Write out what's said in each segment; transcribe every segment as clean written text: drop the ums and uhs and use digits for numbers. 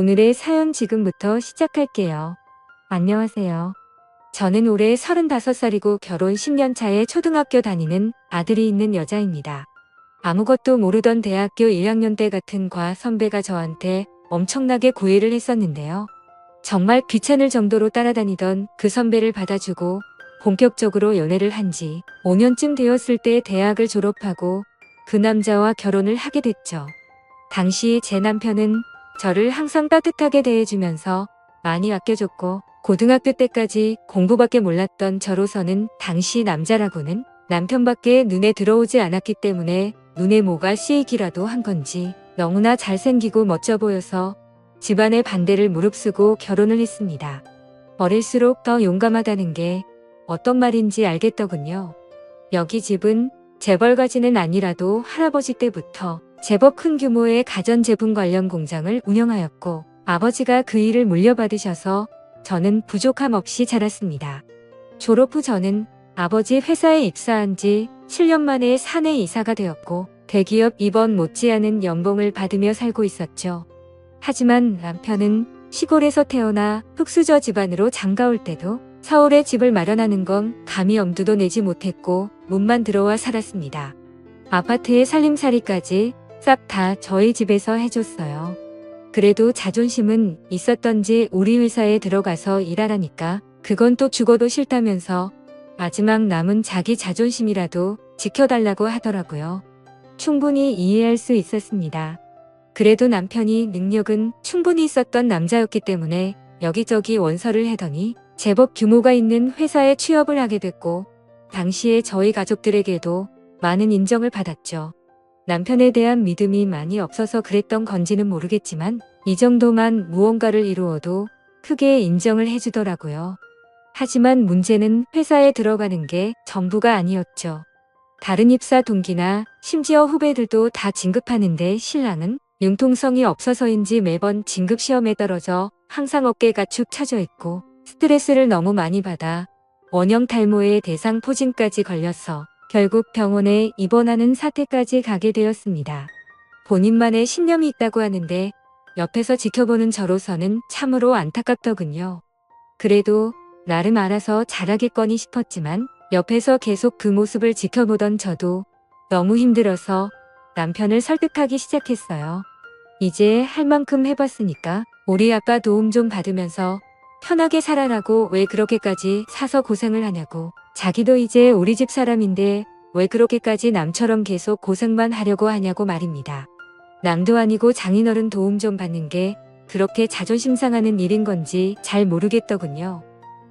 오늘의 사연 지금부터 시작할게요. 안녕하세요. 저는 올해 35살이고 결혼 10년 차에 초등학교 다니는 아들이 있는 여자입니다. 아무것도 모르던 대학교 1학년 때 같은 과 선배가 저한테 엄청나게 고해를 했었는데요. 정말 귀찮을 정도로 따라다니던 그 선배를 받아주고 본격적으로 연애를 한 지 5년쯤 되었을 때 대학을 졸업하고 그 남자와 결혼을 하게 됐죠. 당시 제 남편은 저를 항상 따뜻하게 대해주면서 많이 아껴줬고 고등학교 때까지 공부밖에 몰랐던 저로서는 당시 남자라고는 남편밖에 눈에 들어오지 않았기 때문에 눈에 뭐가 씌이기라도 한 건지 너무나 잘생기고 멋져 보여서 집안의 반대를 무릅쓰고 결혼을 했습니다. 어릴수록 더 용감하다는 게 어떤 말인지 알겠더군요. 여기 집은 재벌가지는 아니라도 할아버지 때부터 제법 큰 규모의 가전제품 관련 공장을 운영하였고 아버지가 그 일을 물려받으셔서 저는 부족함 없이 자랐습니다. 졸업 후 저는 아버지 회사에 입사한 지 7년 만에 사내 이사가 되었고 대기업 입원 못지않은 연봉을 받으며 살고 있었죠. 하지만 남편은 시골에서 태어나 흙수저 집안으로 장가올 때도 서울에 집을 마련하는 건 감히 엄두도 내지 못했고 문만 들어와 살았습니다. 아파트의 살림살이까지 싹 다 저희 집에서 해줬어요. 그래도 자존심은 있었던지 우리 회사에 들어가서 일하라니까 그건 또 죽어도 싫다면서 마지막 남은 자기 자존심이라도 지켜달라고 하더라고요. 충분히 이해할 수 있었습니다. 그래도 남편이 능력은 충분히 있었던 남자였기 때문에 여기저기 원서를 해더니 제법 규모가 있는 회사에 취업을 하게 됐고 당시에 저희 가족들에게도 많은 인정을 받았죠. 남편에 대한 믿음이 많이 없어서 그랬던 건지는 모르겠지만 이 정도만 무언가를 이루어도 크게 인정을 해주더라고요. 하지만 문제는 회사에 들어가는 게 전부가 아니었죠. 다른 입사 동기나 심지어 후배들도 다 진급하는데 신랑은 융통성이 없어서인지 매번 진급 시험에 떨어져 항상 어깨가 축 처져 있고 스트레스를 너무 많이 받아 원형 탈모의 대상포진까지 걸려서 결국 병원에 입원하는 사태까지 가게 되었습니다. 본인만의 신념이 있다고 하는데 옆에서 지켜보는 저로서는 참으로 안타깝더군요. 그래도 나름 알아서 잘하겠거니 싶었지만 옆에서 계속 그 모습을 지켜보던 저도 너무 힘들어서 남편을 설득하기 시작했어요. 이제 할 만큼 해봤으니까 우리 아빠 도움 좀 받으면서 편하게 살아라고 왜 그렇게까지 사서 고생을 하냐고. 자기도 이제 우리 집 사람인데 왜 그렇게까지 남처럼 계속 고생만 하려고 하냐고 말입니다. 남도 아니고 장인어른 도움 좀 받는 게 그렇게 자존심 상하는 일인 건지 잘 모르겠더군요.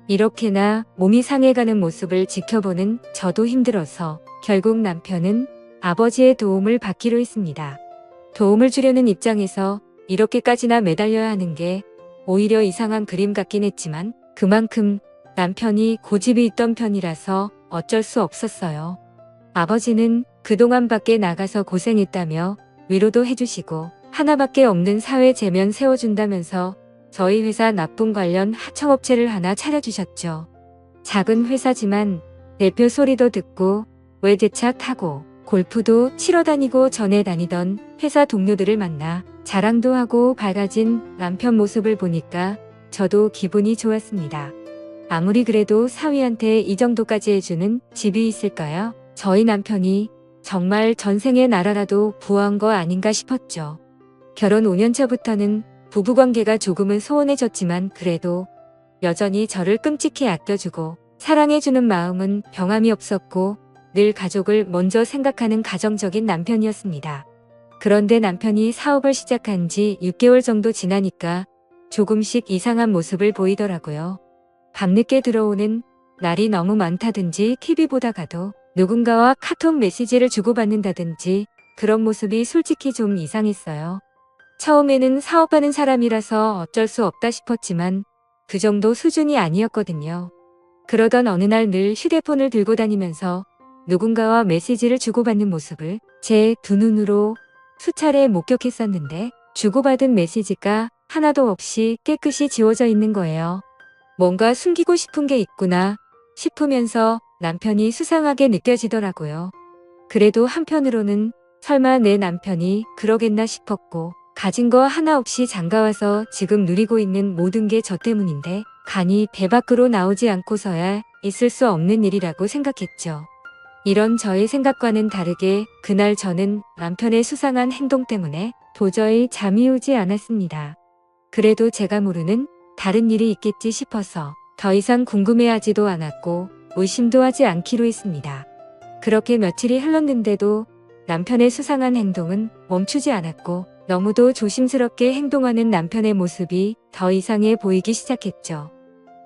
이렇게나 몸이 상해가는 모습을 지켜보는 저도 힘들어서 결국 남편은 아버지의 도움을 받기로 했습니다. 도움을 주려는 입장에서 이렇게까지나 매달려야 하는 게 오히려 이상한 그림 같긴 했지만 그만큼 남편이 고집이 있던 편이라서 어쩔 수 없었어요. 아버지는 그동안 밖에 나가서 고생했다며 위로도 해주시고 하나밖에 없는 사회 제면 세워준다면서 저희 회사 납품 관련 하청업체를 하나 차려주셨죠. 작은 회사지만 대표 소리도 듣고 외제차 타고 골프도 치러 다니고 전에 다니던 회사 동료들을 만나 자랑도 하고 밝아진 남편 모습을 보니까 저도 기분이 좋았습니다. 아무리 그래도 사위한테 이 정도까지 해주는 집이 있을까요? 저희 남편이 정말 전생에 나라라도 부한 거 아닌가 싶었죠. 결혼 5년 차부터는 부부관계가 조금은 소원해졌지만 그래도 여전히 저를 끔찍히 아껴주고 사랑해주는 마음은 병함이 없었고 늘 가족을 먼저 생각하는 가정적인 남편이었습니다. 그런데 남편이 사업을 시작한 지 6개월 정도 지나니까 조금씩 이상한 모습을 보이더라고요. 밤늦게 들어오는 날이 너무 많다든지 TV 보다가도 누군가와 카톡 메시지를 주고받는다든지 그런 모습이 솔직히 좀 이상했어요. 처음에는 사업하는 사람이라서 어쩔 수 없다 싶었지만 그 정도 수준이 아니었거든요. 그러던 어느 날 늘 휴대폰을 들고 다니면서 누군가와 메시지를 주고받는 모습을 제 두 눈으로 수차례 목격했었는데 주고받은 메시지가 하나도 없이 깨끗이 지워져 있는 거예요. 뭔가 숨기고 싶은 게 있구나 싶으면서 남편이 수상하게 느껴지더라고요. 그래도 한편으로는 설마 내 남편이 그러겠나 싶었고 가진 거 하나 없이 장가와서 지금 누리고 있는 모든 게 저 때문인데 간이 배 밖으로 나오지 않고서야 있을 수 없는 일이라고 생각했죠. 이런 저의 생각과는 다르게 그날 저는 남편의 수상한 행동 때문에 도저히 잠이 오지 않았습니다. 그래도 제가 모르는 다른 일이 있겠지 싶어서 더 이상 궁금해하지도 않았고 의심도 하지 않기로 했습니다. 그렇게 며칠이 흘렀는데도 남편의 수상한 행동은 멈추지 않았고 너무도 조심스럽게 행동하는 남편의 모습이 더 이상해 보이기 시작했죠.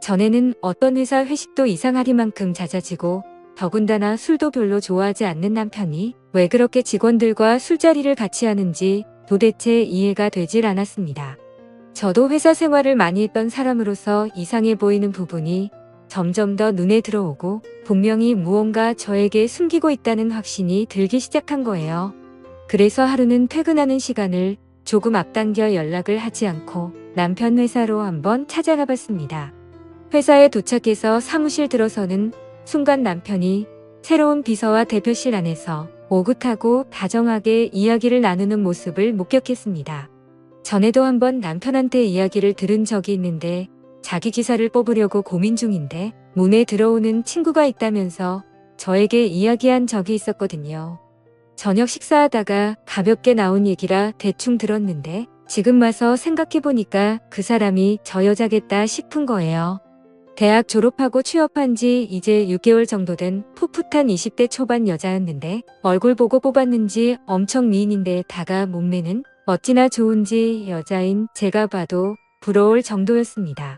전에는 어떤 회사 회식도 이상하리만큼 잦아지고 더군다나 술도 별로 좋아하지 않는 남편이 왜 그렇게 직원들과 술자리를 같이 하는지 도대체 이해가 되질 않았습니다. 저도 회사 생활을 많이 했던 사람으로서 이상해 보이는 부분이 점점 더 눈에 들어오고 분명히 무언가 저에게 숨기고 있다는 확신이 들기 시작한 거예요. 그래서 하루는 퇴근하는 시간을 조금 앞당겨 연락을 하지 않고 남편 회사로 한번 찾아가 봤습니다. 회사에 도착해서 사무실 들어서는 순간 남편이 새로운 비서와 대표실 안에서 오긋하고 다정하게 이야기를 나누는 모습을 목격했습니다. 전에도 한번 남편한테 이야기를 들은 적이 있는데 자기 기사를 뽑으려고 고민 중인데 문에 들어오는 친구가 있다면서 저에게 이야기한 적이 있었거든요. 저녁 식사하다가 가볍게 나온 얘기라 대충 들었는데 지금 와서 생각해보니까 그 사람이 저 여자겠다 싶은 거예요. 대학 졸업하고 취업한 지 이제 6개월 정도 된 풋풋한 20대 초반 여자였는데 얼굴 보고 뽑았는지 엄청 미인인데다가 몸매는 어찌나 좋은지 여자인 제가 봐도 부러울 정도였습니다.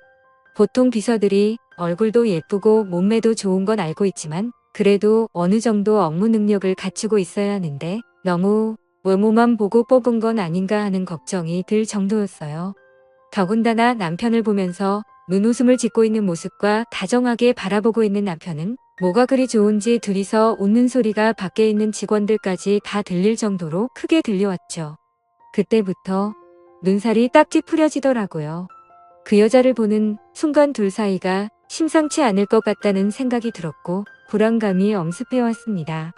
보통 비서들이 얼굴도 예쁘고 몸매도 좋은 건 알고 있지만 그래도 어느 정도 업무 능력을 갖추고 있어야 하는데 너무 외모만 보고 뽑은 건 아닌가 하는 걱정이 들 정도였어요. 더군다나 남편을 보면서 눈웃음을 짓고 있는 모습과 다정하게 바라보고 있는 남편은 뭐가 그리 좋은지 둘이서 웃는 소리가 밖에 있는 직원들까지 다 들릴 정도로 크게 들려왔죠. 그때부터 눈살이 딱 찌푸려지더라고요. 그 여자를 보는 순간 둘 사이가 심상치 않을 것 같다는 생각이 들었고 불안감이 엄습해왔습니다.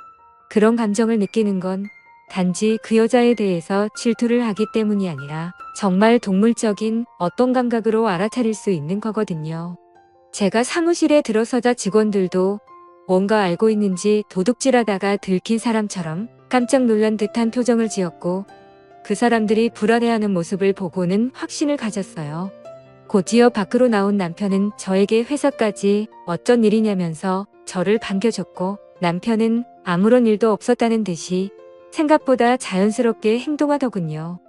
그런 감정을 느끼는 건 단지 그 여자에 대해서 질투를 하기 때문이 아니라 정말 동물적인 어떤 감각으로 알아차릴 수 있는 거거든요. 제가 사무실에 들어서자 직원들도 뭔가 알고 있는지 도둑질하다가 들킨 사람처럼 깜짝 놀란 듯한 표정을 지었고 그 사람들이 불안해하는 모습을 보고는 확신을 가졌어요. 곧이어 밖으로 나온 남편은 저에게 회사까지 어쩐 일이냐면서 저를 반겨줬고 남편은 아무런 일도 없었다는 듯이 생각보다 자연스럽게 행동하더군요.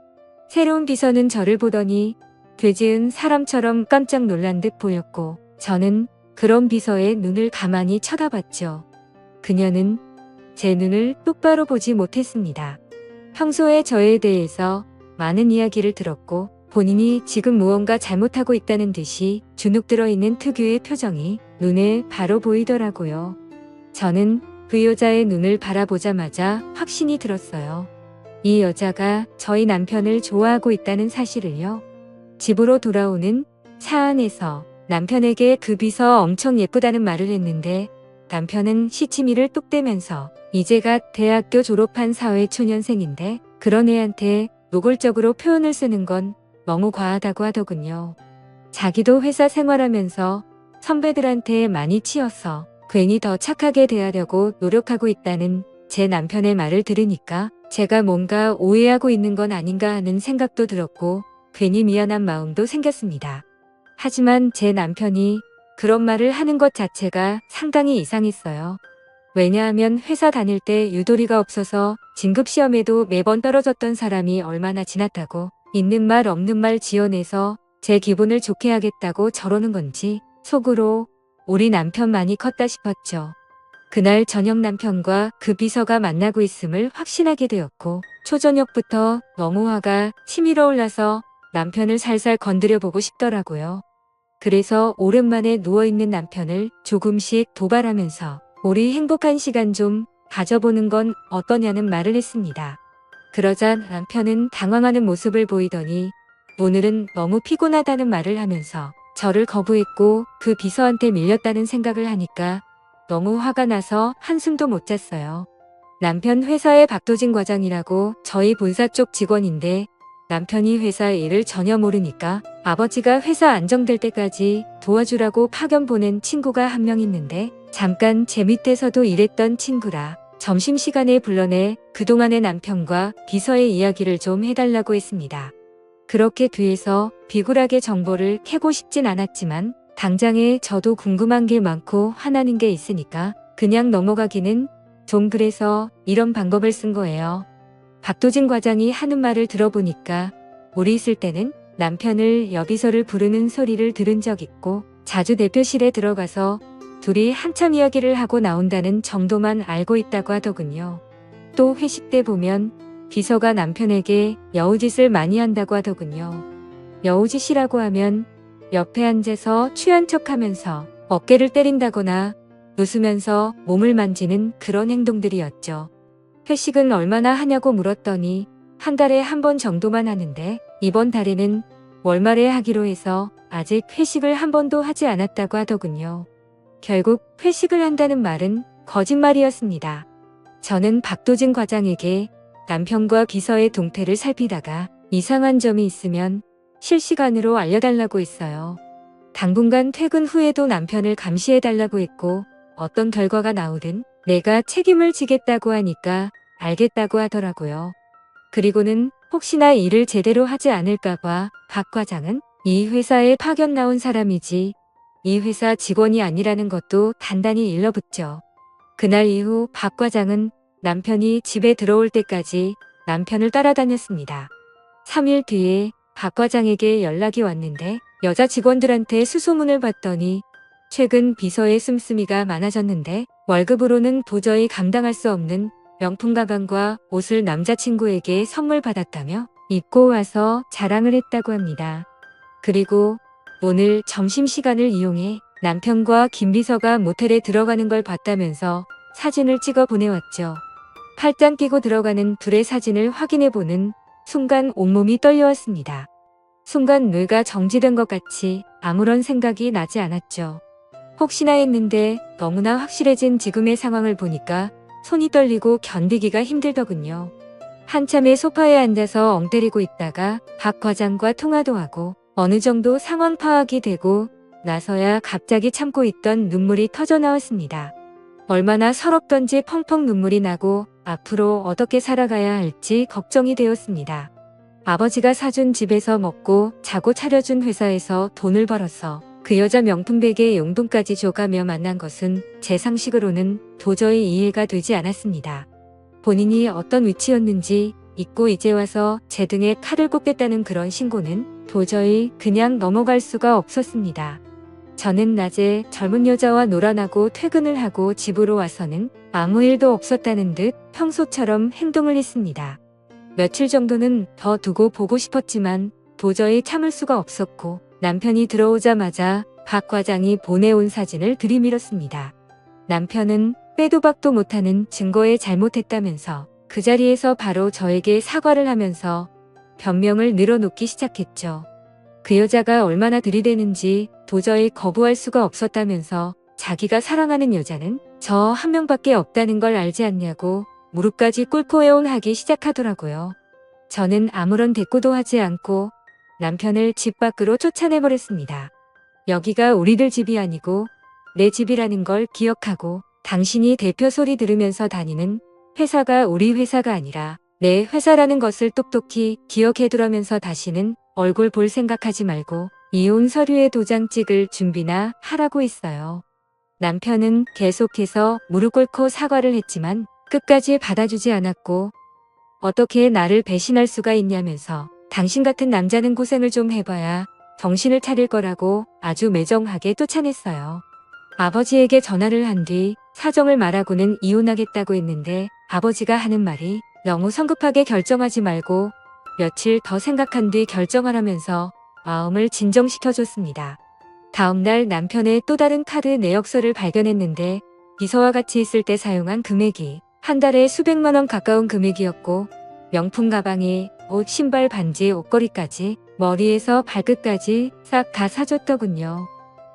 새로운 비서는 저를 보더니 되지은 사람처럼 깜짝 놀란 듯 보였고 저는 그런 비서의 눈을 가만히 쳐다봤죠. 그녀는 제 눈을 똑바로 보지 못했습니다. 평소에 저에 대해서 많은 이야기를 들었고 본인이 지금 무언가 잘못하고 있다는 듯이 주눅 들어있는 특유의 표정이 눈에 바로 보이더라고요. 저는 그 여자의 눈을 바라보자마자 확신이 들었어요. 이 여자가 저희 남편을 좋아하고 있다는 사실을요. 집으로 돌아오는 차 안에서 남편에게 그 비서 엄청 예쁘다는 말을 했는데 남편은 시치미를 뚝 떼면서 이제가 대학교 졸업한 사회초년생인데 그런 애한테 노골적으로 표현을 쓰는 건 너무 과하다고 하더군요. 자기도 회사 생활하면서 선배들한테 많이 치여서 괜히 더 착하게 대하려고 노력하고 있다는 제 남편의 말을 들으니까 제가 뭔가 오해하고 있는 건 아닌가 하는 생각도 들었고 괜히 미안한 마음도 생겼습니다. 하지만 제 남편이 그런 말을 하는 것 자체가 상당히 이상했어요. 왜냐하면 회사 다닐 때 유도리가 없어서 진급시험에도 매번 떨어졌던 사람이 얼마나 지났다고 있는 말 없는 말 지어내서 제 기분을 좋게 하겠다고 저러는 건지 속으로 우리 남편 많이 컸다 싶었죠. 그날 저녁 남편과 그 비서가 만나고 있음을 확신하게 되었고 초저녁부터 너무 화가 치밀어 올라서 남편을 살살 건드려 보고 싶더라고요. 그래서 오랜만에 누워있는 남편을 조금씩 도발하면서 우리 행복한 시간 좀 가져보는 건 어떠냐는 말을 했습니다. 그러자 남편은 당황하는 모습을 보이더니 오늘은 너무 피곤하다는 말을 하면서 저를 거부했고 그 비서한테 밀렸다는 생각을 하니까 너무 화가 나서 한숨도 못 잤어요. 남편 회사의 박도진 과장이라고 저희 본사 쪽 직원인데 남편이 회사 일을 전혀 모르니까 아버지가 회사 안정될 때까지 도와주라고 파견 보낸 친구가 한 명 있는데 잠깐 재밌대서도 일했던 친구라 점심시간에 불러내 그동안의 남편과 비서의 이야기를 좀 해달라고 했습니다. 그렇게 뒤에서 비굴하게 정보를 캐고 싶진 않았지만 당장에 저도 궁금한 게 많고 화나는 게 있으니까 그냥 넘어가기는 좀 그래서 이런 방법을 쓴 거예요. 박도진 과장이 하는 말을 들어보니까 우리 있을 때는 남편을 여비서를 부르는 소리를 들은 적 있고 자주 대표실에 들어가서 둘이 한참 이야기를 하고 나온다는 정도만 알고 있다고 하더군요. 또 회식 때 보면 비서가 남편에게 여우짓을 많이 한다고 하더군요. 여우짓이라고 하면 옆에 앉아서 취한 척하면서 어깨를 때린다거나 웃으면서 몸을 만지는 그런 행동들이었죠. 회식은 얼마나 하냐고 물었더니 한 달에 한 번 정도만 하는데 이번 달에는 월말에 하기로 해서 아직 회식을 한 번도 하지 않았다고 하더군요. 결국 회식을 한다는 말은 거짓말이었습니다. 저는 박도진 과장에게 남편과 비서의 동태를 살피다가 이상한 점이 있으면 실시간으로 알려달라고 했어요. 당분간 퇴근 후에도 남편을 감시해달라고 했고 어떤 결과가 나오든 내가 책임을 지겠다고 하니까 알겠다고 하더라고요. 그리고는 혹시나 일을 제대로 하지 않을까봐 박 과장은 이 회사에 파견 나온 사람이지 이 회사 직원이 아니라는 것도 단단히 일러붙죠. 그날 이후 박 과장은 남편이 집에 들어올 때까지 남편을 따라다녔습니다. 3일 뒤에 박 과장에게 연락이 왔는데 여자 직원들한테 수소문을 받더니 최근 비서의 씀씀이가 많아졌는데 월급으로는 도저히 감당할 수 없는 명품 가방과 옷을 남자친구에게 선물 받았다며 입고 와서 자랑을 했다고 합니다. 그리고 오늘 점심시간을 이용해 남편과 김 비서가 모텔에 들어가는 걸 봤다면서 사진을 찍어 보내왔죠. 팔짱 끼고 들어가는 둘의 사진을 확인해보는 순간 온몸이 떨려왔습니다. 순간 뇌가 정지된 것 같이 아무런 생각이 나지 않았죠. 혹시나 했는데 너무나 확실해진 지금의 상황을 보니까 손이 떨리고 견디기가 힘들더군요. 한참의 소파에 앉아서 엉때리고 있다가 박 과장과 통화도 하고 어느 정도 상황 파악이 되고 나서야 갑자기 참고 있던 눈물이 터져 나왔습니다. 얼마나 서럽던지 펑펑 눈물이 나고 앞으로 어떻게 살아가야 할지 걱정이 되었습니다. 아버지가 사준 집에서 먹고 자고 차려준 회사에서 돈을 벌어서 그 여자 명품백에 용돈까지 줘가며 만난 것은 제 상식으로는 도저히 이해가 되지 않았습니다. 본인이 어떤 위치였는지 잊고 이제 와서 제 등에 칼을 꽂겠다는 그런 신고는 도저히 그냥 넘어갈 수가 없었습니다. 저는 낮에 젊은 여자와 놀아나고 퇴근을 하고 집으로 와서는 아무 일도 없었다는 듯 평소처럼 행동을 했습니다. 며칠 정도는 더 두고 보고 싶었지만 도저히 참을 수가 없었고 남편이 들어오자마자 박 과장이 보내온 사진을 들이밀었습니다. 남편은 빼도 박도 못하는 증거에 잘못했다면서 그 자리에서 바로 저에게 사과를 하면서 변명을 늘어놓기 시작했죠. 그 여자가 얼마나 들이대는지 도저히 거부할 수가 없었다면서 자기가 사랑하는 여자는 저 한 명밖에 없다는 걸 알지 않냐고 무릎까지 꿇고 애원하기 시작하더라고요. 저는 아무런 대꾸도 하지 않고 남편을 집 밖으로 쫓아내버렸습니다. 여기가 우리들 집이 아니고 내 집이라는 걸 기억하고 당신이 대표 소리 들으면서 다니는 회사가 우리 회사가 아니라 내 회사라는 것을 똑똑히 기억해두라면서 다시는 얼굴 볼 생각하지 말고 이혼 서류에 도장 찍을 준비나 하라고 했어요. 남편은 계속해서 무릎 꿇고 사과를 했지만 끝까지 받아주지 않았고 어떻게 나를 배신할 수가 있냐면서 당신 같은 남자는 고생을 좀 해봐야 정신을 차릴 거라고 아주 매정하게 쫓아냈어요. 아버지에게 전화를 한 뒤 사정을 말하고는 이혼하겠다고 했는데 아버지가 하는 말이 너무 성급하게 결정하지 말고 며칠 더 생각한 뒤 결정하라면서 마음을 진정시켜줬습니다. 다음날 남편의 또 다른 카드 내역서를 발견했는데 비서와 같이 있을 때 사용한 금액이 한 달에 수백만 원 가까운 금액이었고 명품 가방에 옷, 신발, 반지, 옷걸이까지 머리에서 발끝까지 싹 다 사줬더군요.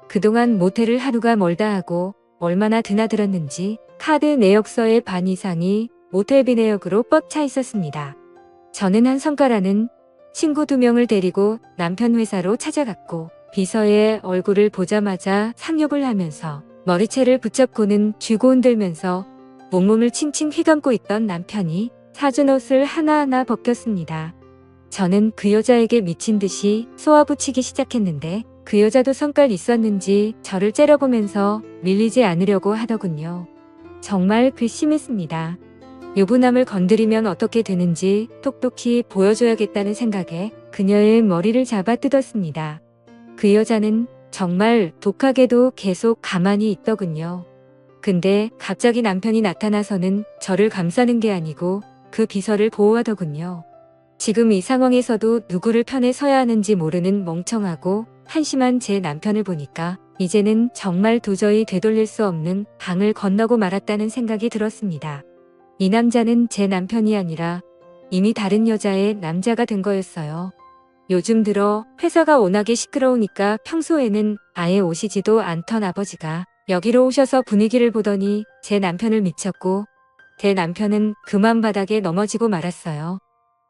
그동안 모텔을 하루가 멀다 하고 얼마나 드나들었는지 카드 내역서의 반 이상이 모텔비 내역으로 꽉 차 있었습니다. 저는 한 성과라는 친구 2명을 데리고 남편 회사로 찾아갔고 비서의 얼굴을 보자마자 상욕을 하면서 머리채를 붙잡고는 쥐고 흔들면서 온몸을 칭칭 휘감고 있던 남편이 사준 옷을 하나하나 벗겼습니다. 저는 그 여자에게 미친 듯이 쏘아붙이기 시작했는데 그 여자도 성깔 있었는지 저를 째려보면서 밀리지 않으려고 하더군요. 정말 괘씸했습니다. 유부남을 건드리면 어떻게 되는지 똑똑히 보여줘야겠다는 생각에 그녀의 머리를 잡아 뜯었습니다. 그 여자는 정말 독하게도 계속 가만히 있더군요. 근데 갑자기 남편이 나타나서는 저를 감싸는 게 아니고 그 비서를 보호하더군요. 지금 이 상황에서도 누구를 편에 서야 하는지 모르는 멍청하고 한심한 제 남편을 보니까 이제는 정말 도저히 되돌릴 수 없는 강을 건너고 말았다는 생각이 들었습니다. 이 남자는 제 남편이 아니라 이미 다른 여자의 남자가 된 거였어요. 요즘 들어 회사가 워낙에 시끄러우니까 평소에는 아예 오시지도 않던 아버지가 여기로 오셔서 분위기를 보더니 제 남편을 미쳤고 제 남편은 그만 바닥에 넘어지고 말았어요.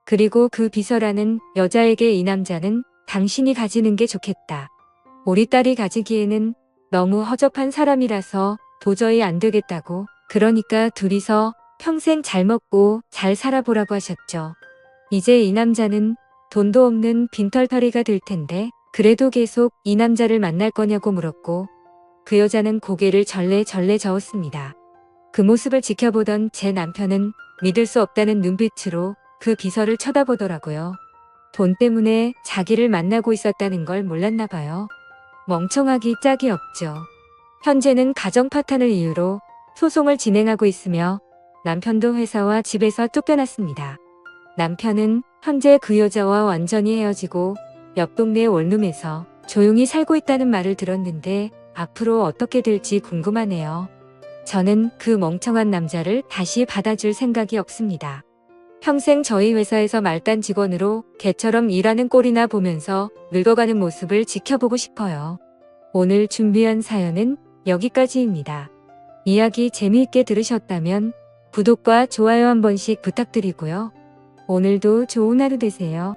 그리고 그 비서라는 여자에게 이 남자는 당신이 가지는 게 좋겠다. 우리 딸이 가지기에는 너무 허접한 사람이라서 도저히 안 되겠다고. 그러니까 둘이서 평생 잘 먹고 잘 살아보라고 하셨죠. 이제 이 남자는 돈도 없는 빈털터리가 될 텐데 그래도 계속 이 남자를 만날 거냐고 물었고 그 여자는 고개를 절레절레 저었습니다. 그 모습을 지켜보던 제 남편은 믿을 수 없다는 눈빛으로 그 비서를 쳐다보더라고요. 돈 때문에 자기를 만나고 있었다는 걸 몰랐나 봐요. 멍청하기 짝이 없죠. 현재는 가정 파탄을 이유로 소송을 진행하고 있으며 남편도 회사와 집에서 쫓겨났습니다. 남편은 현재 그 여자와 완전히 헤어지고 옆 동네 원룸에서 조용히 살고 있다는 말을 들었는데 앞으로 어떻게 될지 궁금하네요. 저는 그 멍청한 남자를 다시 받아줄 생각이 없습니다. 평생 저희 회사에서 말단 직원으로 개처럼 일하는 꼴이나 보면서 늙어가는 모습을 지켜보고 싶어요. 오늘 준비한 사연은 여기까지입니다. 이야기 재미있게 들으셨다면 구독과 좋아요 한 번씩 부탁드리고요. 오늘도 좋은 하루 되세요.